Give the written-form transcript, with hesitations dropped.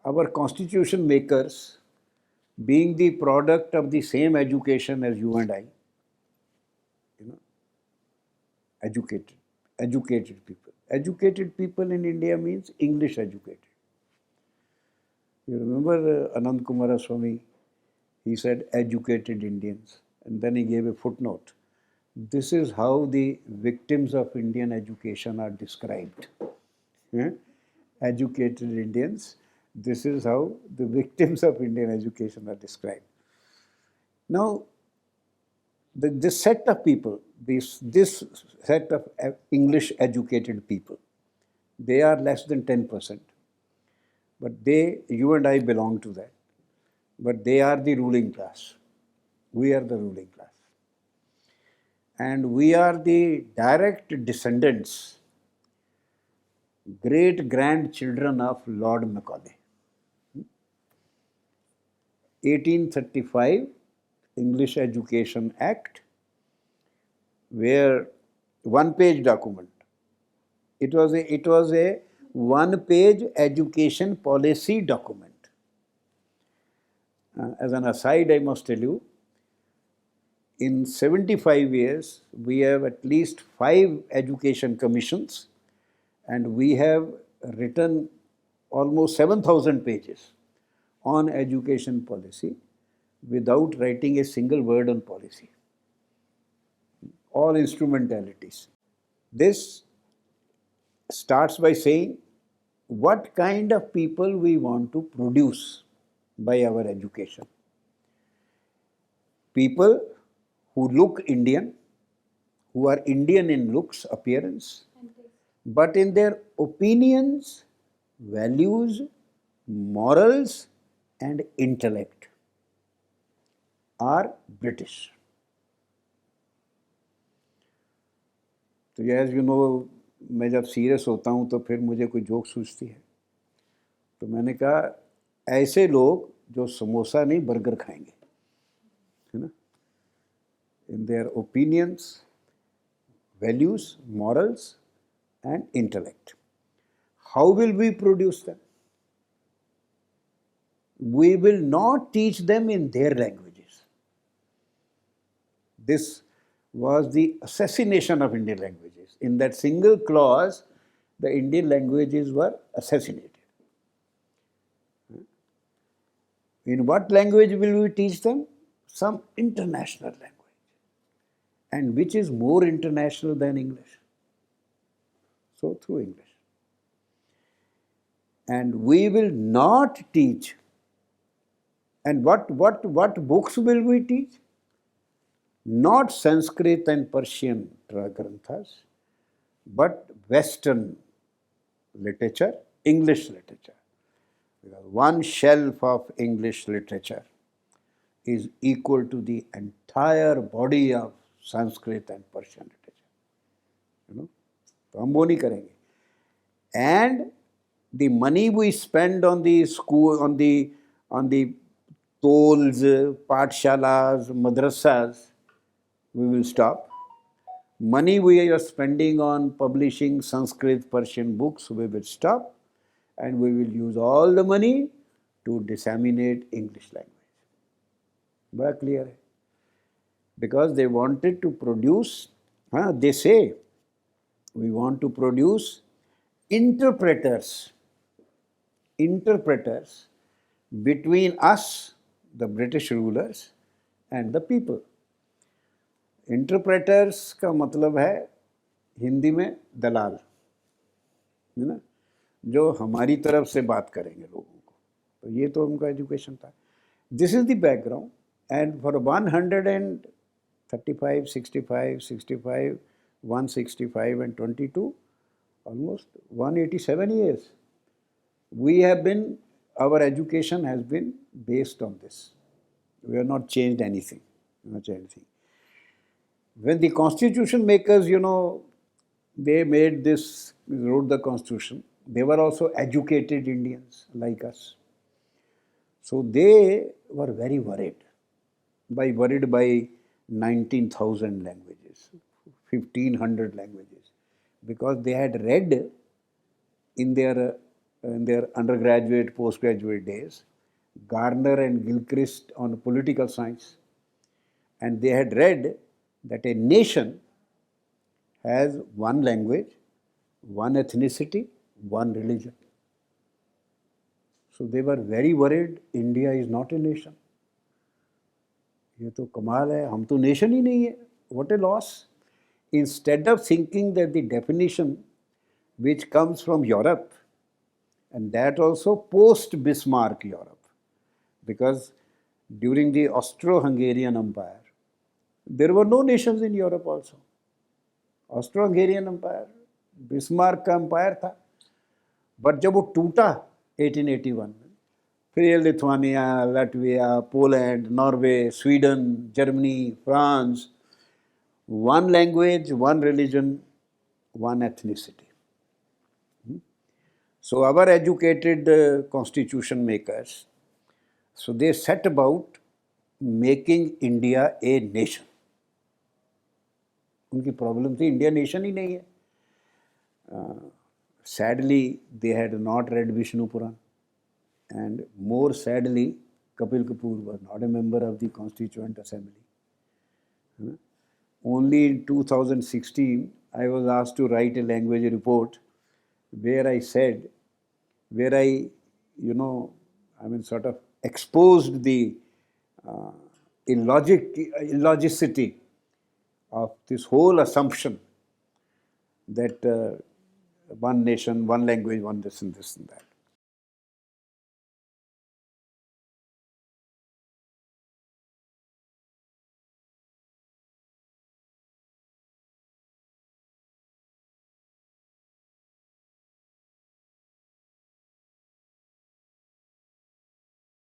our constitution makers, being the product of the same education as you and I, educated people. Educated people in India means English educated. You remember Anand Kumaraswamy? He said educated Indians, and then he gave a footnote. This is how the victims of Indian education are described. Educated Indians, this is how the victims of Indian education are described. Now, this set of people, this set of English educated people, they are less than 10%. But you and I belong to that. But they are the ruling class. We are the ruling class. And we are the direct descendants, great-grandchildren of Lord Macaulay. 1835 English Education Act, where one-page document. It was a one-page education policy document. As an aside, I must tell you, in 75 years, we have at least 5 education commissions, and we have written almost 7,000 pages on education policy without writing a single word on policy. All instrumentalities. This starts by saying what kind of people we want to produce by our education. People who look Indian, who are Indian in looks, appearance, but in their opinions, values, morals, and intellect are British. तो as you know, मैं जब serious होता हूँ तो फिर मुझे कोई joke सूझती है. तो मैंने कहा ऐसे लोग जो समोसा नहीं बर्गर खाएंगे, है ना? In their opinions, values, morals, and intellect. How will we produce them? We will not teach them in their languages. This was the assassination of Indian languages. In that single clause, the Indian languages were assassinated. In what language will we teach them? Some international language. And which is more international than English? So through English. And we will not teach. And what books will we teach? Not Sanskrit and Persian granthas, but Western literature, English literature. Because one shelf of English literature is equal to the entire body of Sanskrit and Persian literature. You know, तो हम वो नहीं करेंगे. And the money we spend on the school, on the tolls, pathshalas, madrasas, we will stop. Money we are spending on publishing Sanskrit, Persian books, we will stop. And we will use all the money to disseminate English language. Very clear. Because they wanted to produce, they say, we want to produce interpreters between us, the British rulers, and the people. Interpreters का मतलब है हिंदी में दलाल, है ना, जो हमारी तरफ से बात करेंगे लोगों को. तो ये तो उनका एजुकेशन था. This is the background, and for 135, 65, 65, 165 and 22, almost 187 years, our education has been based on this. We have not changed anything. When the constitution makers, they made this, wrote the constitution, they were also educated Indians like us. So they were very worried by 19,000 languages, 1,500 languages, because they had read in their in their undergraduate, postgraduate days, Garner and Gilchrist on political science, and they had read that a nation has one language, one ethnicity, one religion. So they were very worried, India is not a nation. ये तो कमाल है, हम तो nation ही नहीं है. What a loss. Instead of thinking that the definition which comes from Europe, and that also post-Bismarck Europe, because during the Austro-Hungarian Empire, there were no nations in Europe also. Austro-Hungarian Empire, Bismarck का empire था, but जब वो टूटा 1881 में, फिर Lithuania, Latvia, Poland, Norway, Sweden, Germany, France, one language, one religion, one ethnicity. So our educated constitution makers, so they set about making India a nation. उनकी problem थी India nation ही नहीं है. Sadly, they had not read Vishnu Puran, and more sadly, Kapil Kapoor was not a member of the Constituent Assembly. Only in 2016, I was asked to write a language report where I said, where I, sort of exposed the illogicity of this whole assumption that one nation, one language, one this and that.